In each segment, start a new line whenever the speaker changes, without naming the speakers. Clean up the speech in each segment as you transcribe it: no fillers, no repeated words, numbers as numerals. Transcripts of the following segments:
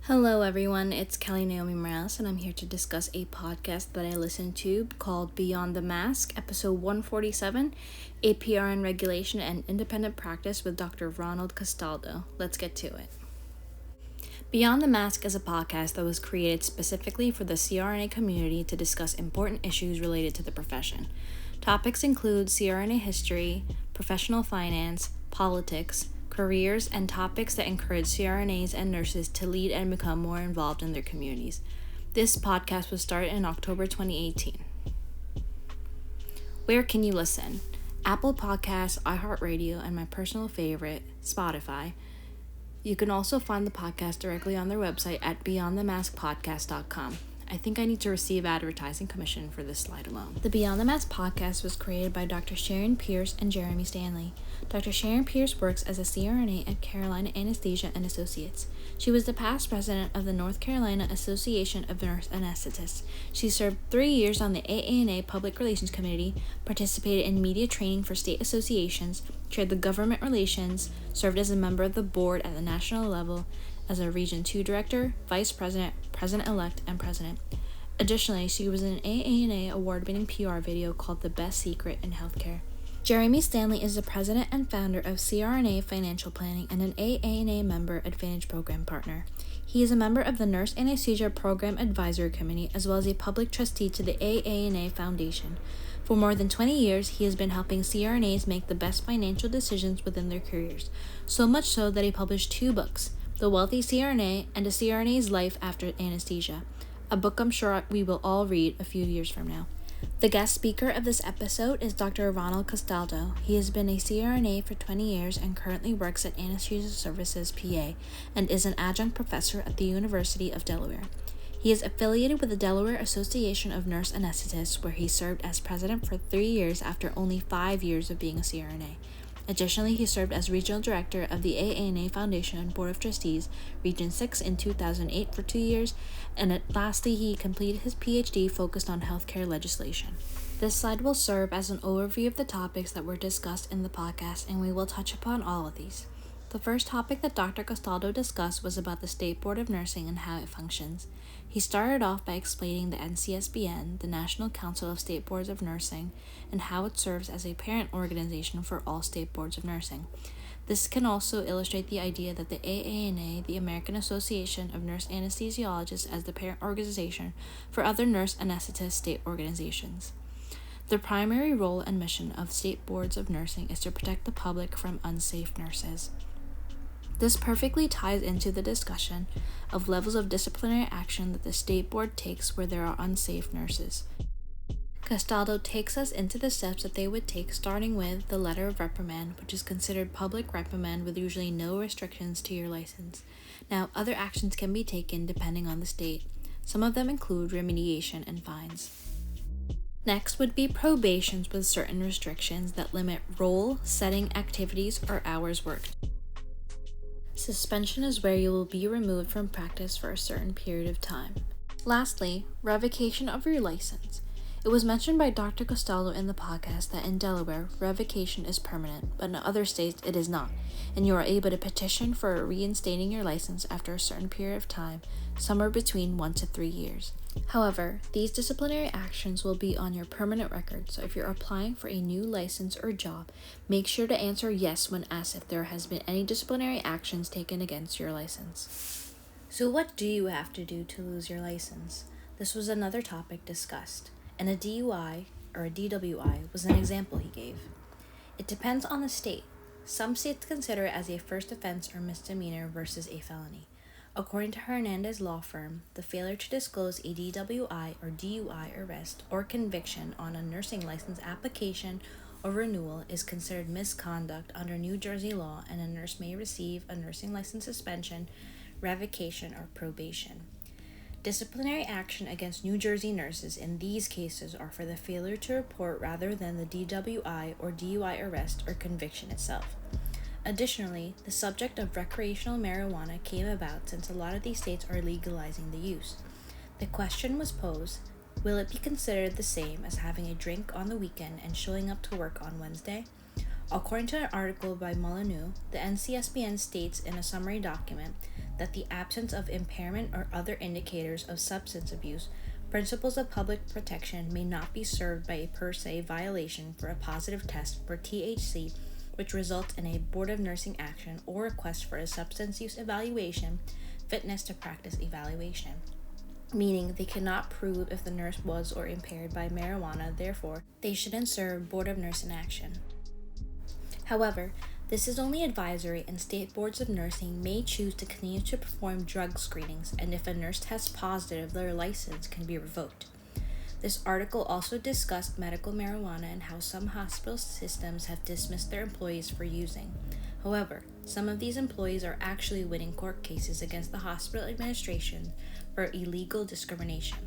Hello, everyone. It's Kelly Naomi Morales, and I'm here to discuss a podcast that I listened to called Beyond the Mask, episode 147, APR and Regulation and Independent Practice with Dr. Ronald Castaldo. Let's get to it. Beyond the Mask is a podcast that was created specifically for the CRNA community to discuss important issues related to the profession. Topics include CRNA history, professional finance, politics, careers, and topics that encourage CRNAs and nurses to lead and become more involved in their communities. This podcast was started in October 2018. Where can you listen? Apple Podcasts, iHeartRadio, and my personal favorite, Spotify. You can also find the podcast directly on their website at beyondthemaskpodcast.com. I think I need to receive advertising commission for this slide alone. The Beyond the Mask podcast was created by Dr. Sharon Pierce and Jeremy Stanley. Dr. Sharon Pierce works as a CRNA at Carolina Anesthesia and Associates. She was the past president of the North Carolina Association of Nurse Anesthetists. She served 3 years on the AANA Public Relations Committee, participated in media training for state associations, chaired the government relations, served as a member of the board at the national level, as a Region 2 Director, Vice President, President-elect, and President. Additionally, she was in an AANA award-winning PR video called The Best Secret in Healthcare. Jeremy Stanley is the president and founder of CRNA Financial Planning and an AANA member Advantage Program Partner. He is a member of the Nurse Anesthesia Program Advisory Committee as well as a public trustee to the AANA Foundation. For more than 20 years, he has been helping CRNAs make the best financial decisions within their careers, so much so that he published 2 books, The Wealthy CRNA and A CRNA's Life After Anesthesia, a book I'm sure we will all read a few years from now. The guest speaker of this episode is Dr. Ronald Castaldo. He has been a CRNA for 20 years and currently works at Anesthesia Services, PA, and is an adjunct professor at the University of Delaware. He is affiliated with the Delaware Association of Nurse Anesthetists, where he served as president for 3 years after only 5 years of being a CRNA. Additionally, he served as Regional Director of the AANA Foundation Board of Trustees, Region 6 in 2008 for 2 years, and lastly, he completed his PhD focused on healthcare legislation. This slide will serve as an overview of the topics that were discussed in the podcast, and we will touch upon all of these. The first topic that Dr. Castaldo discussed was about the State Board of Nursing and how it functions. He started off by explaining the NCSBN, the National Council of State Boards of Nursing, and how it serves as a parent organization for all state boards of nursing. This can also illustrate the idea that the AANA, the American Association of Nurse Anesthesiologists, as the parent organization for other nurse anesthetist state organizations. The primary role and mission of state boards of nursing is to protect the public from unsafe nurses. This perfectly ties into the discussion of levels of disciplinary action that the state board takes where there are unsafe nurses. Castaldo takes us into the steps that they would take, starting with the letter of reprimand, which is considered public reprimand with usually no restrictions to your license. Now, other actions can be taken depending on the state. Some of them include remediation and fines. Next would be probations with certain restrictions that limit role, setting activities, or hours worked. Suspension is where you will be removed from practice for a certain period of time. Lastly, revocation of your license. It was mentioned by Dr. Castaldo in the podcast that in Delaware, revocation is permanent, but in other states it is not, and you are able to petition for reinstating your license after a certain period of time, somewhere between 1 to 3 years. However, these disciplinary actions will be on your permanent record, so if you're applying for a new license or job, make sure to answer yes when asked if there has been any disciplinary actions taken against your license. So what do you have to do to lose your license? This was another topic discussed, and a DUI, or a DWI, was an example he gave. It depends on the state. Some states consider it as a first offense or misdemeanor versus a felony. According to Hernandez Law Firm, the failure to disclose a DWI or DUI arrest or conviction on a nursing license application or renewal is considered misconduct under New Jersey law, and a nurse may receive a nursing license suspension, revocation, or probation. Disciplinary action against New Jersey nurses in these cases are for the failure to report rather than the DWI or DUI arrest or conviction itself. Additionally, the subject of recreational marijuana came about since a lot of these states are legalizing the use. The question was posed, will it be considered the same as having a drink on the weekend and showing up to work on Wednesday? According to an article by Molyneux, the NCSBN states in a summary document that the absence of impairment or other indicators of substance abuse, principles of public protection may not be served by a per se violation for a positive test for THC, which results in a Board of Nursing action or request for a substance use evaluation, fitness to practice evaluation. Meaning they cannot prove if the nurse was or impaired by marijuana, therefore, they shouldn't serve Board of Nursing action. However, this is only advisory, and state boards of nursing may choose to continue to perform drug screenings, and if a nurse tests positive, their license can be revoked. This article also discussed medical marijuana and how some hospital systems have dismissed their employees for using. However, some of these employees are actually winning court cases against the hospital administration for illegal discrimination.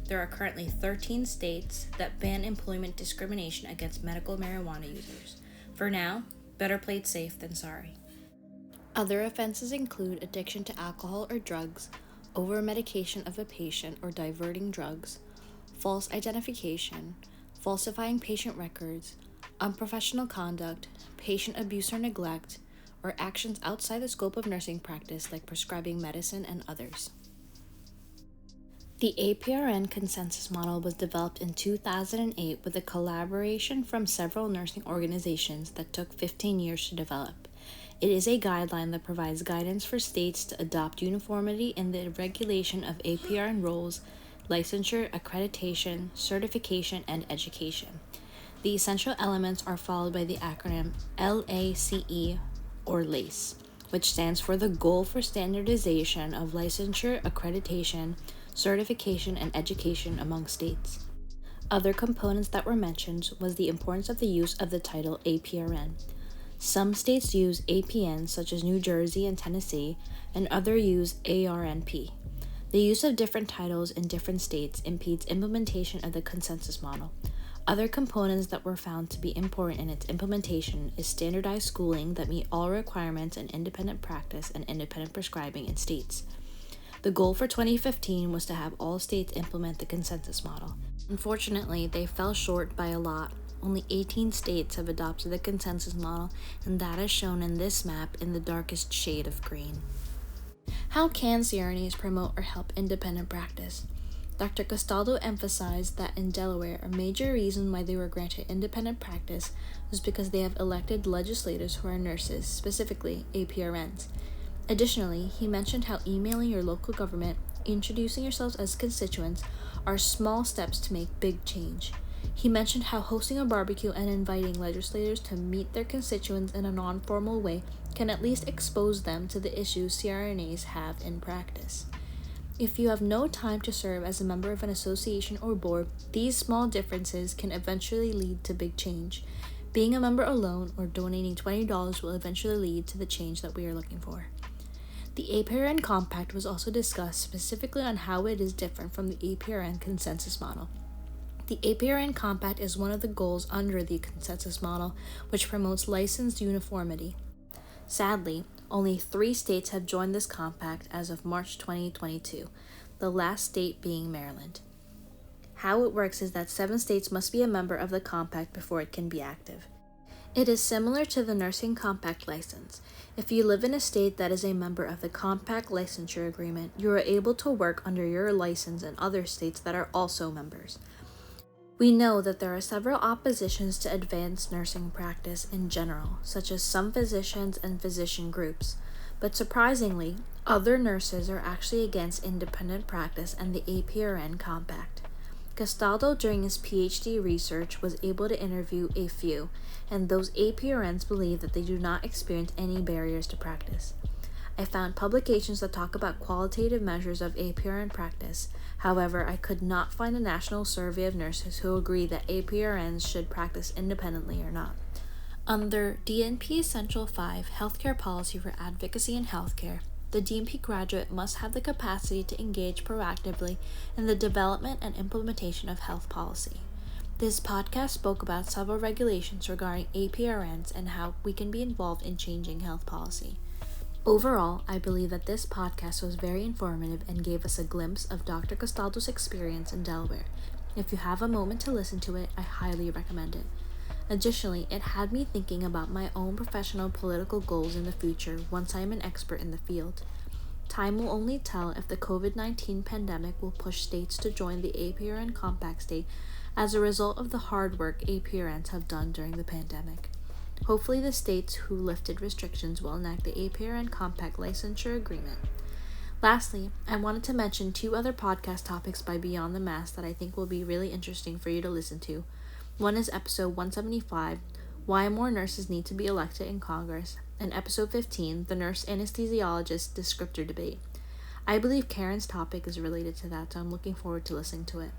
There are currently 13 states that ban employment discrimination against medical marijuana users. For now, better play it safe than sorry. Other offenses include addiction to alcohol or drugs, over-medication of a patient or diverting drugs, false identification, falsifying patient records, unprofessional conduct, patient abuse or neglect, or actions outside the scope of nursing practice like prescribing medicine and others. The APRN consensus model was developed in 2008 with a collaboration from several nursing organizations that took 15 years to develop. It is a guideline that provides guidance for states to adopt uniformity in the regulation of APRN roles, licensure, accreditation, certification, and education. The essential elements are followed by the acronym LACE or LACE, which stands for the Goal for Standardization of Licensure, Accreditation, Certification, and Education among states. Other components that were mentioned was the importance of the use of the title APRN. Some states use APN, such as New Jersey and Tennessee, and others use ARNP. The use of different titles in different states impedes implementation of the consensus model. Other components that were found to be important in its implementation is standardized schooling that meet all requirements in independent practice and independent prescribing in states. The goal for 2015 was to have all states implement the consensus model. Unfortunately, they fell short by a lot. Only 18 states have adopted the consensus model, and that is shown in this map in the darkest shade of green. How can CRNAs promote or help independent practice? Dr. Castaldo emphasized that in Delaware, a major reason why they were granted independent practice was because they have elected legislators who are nurses, specifically APRNs. Additionally, he mentioned how emailing your local government, introducing yourselves as constituents, are small steps to make big change. He mentioned how hosting a barbecue and inviting legislators to meet their constituents in a non-formal way can at least expose them to the issues CRNAs have in practice. If you have no time to serve as a member of an association or board, these small differences can eventually lead to big change. Being a member alone or donating $20 will eventually lead to the change that we are looking for. The APRN Compact was also discussed specifically on how it is different from the APRN consensus model. The APRN Compact is one of the goals under the consensus model, which promotes licensed uniformity. Sadly, only 3 states have joined this compact as of March 2022, the last state being Maryland. How it works is that 7 states must be a member of the compact before it can be active. It is similar to the Nursing Compact license. If you live in a state that is a member of the Compact Licensure Agreement, you are able to work under your license in other states that are also members. We know that there are several oppositions to advanced nursing practice in general, such as some physicians and physician groups, but surprisingly, other nurses are actually against independent practice and the APRN Compact. Castaldo, during his PhD research, was able to interview a few, and those APRNs believe that they do not experience any barriers to practice. I found publications that talk about qualitative measures of APRN practice. However, I could not find a national survey of nurses who agree that APRNs should practice independently or not. Under DNP Essential 5, Healthcare Policy for Advocacy in Healthcare, the DNP graduate must have the capacity to engage proactively in the development and implementation of health policy. This podcast spoke about several regulations regarding APRNs and how we can be involved in changing health policy. Overall, I believe that this podcast was very informative and gave us a glimpse of Dr. Castaldo's experience in Delaware. If you have a moment to listen to it, I highly recommend it. Additionally, it had me thinking about my own professional political goals in the future once I am an expert in the field. Time will only tell if the COVID-19 pandemic will push states to join the APRN Compact State as a result of the hard work APRNs have done during the pandemic. Hopefully, the states who lifted restrictions will enact the APRN Compact Licensure Agreement. Lastly, I wanted to mention 2 other podcast topics by Beyond the Mask that I think will be really interesting for you to listen to. One is episode 175, Why More Nurses Need to Be Elected in Congress, and episode 15, the Nurse Anesthesiologist Descriptor Debate. I believe Karen's topic is related to that, so I'm looking forward to listening to it.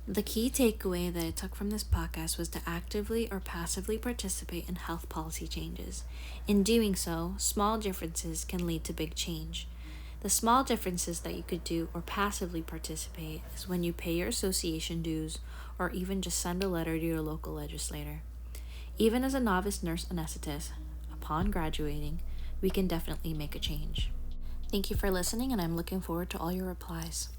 The key takeaway that I took from this podcast was to actively or passively participate in health policy changes. In doing so, small differences can lead to big change. The small differences that you could do or passively participate is when you pay your association dues or even just send a letter to your local legislator. Even as a novice nurse anesthetist, upon graduating, we can definitely make a change. Thank you for listening, and I'm looking forward to all your replies.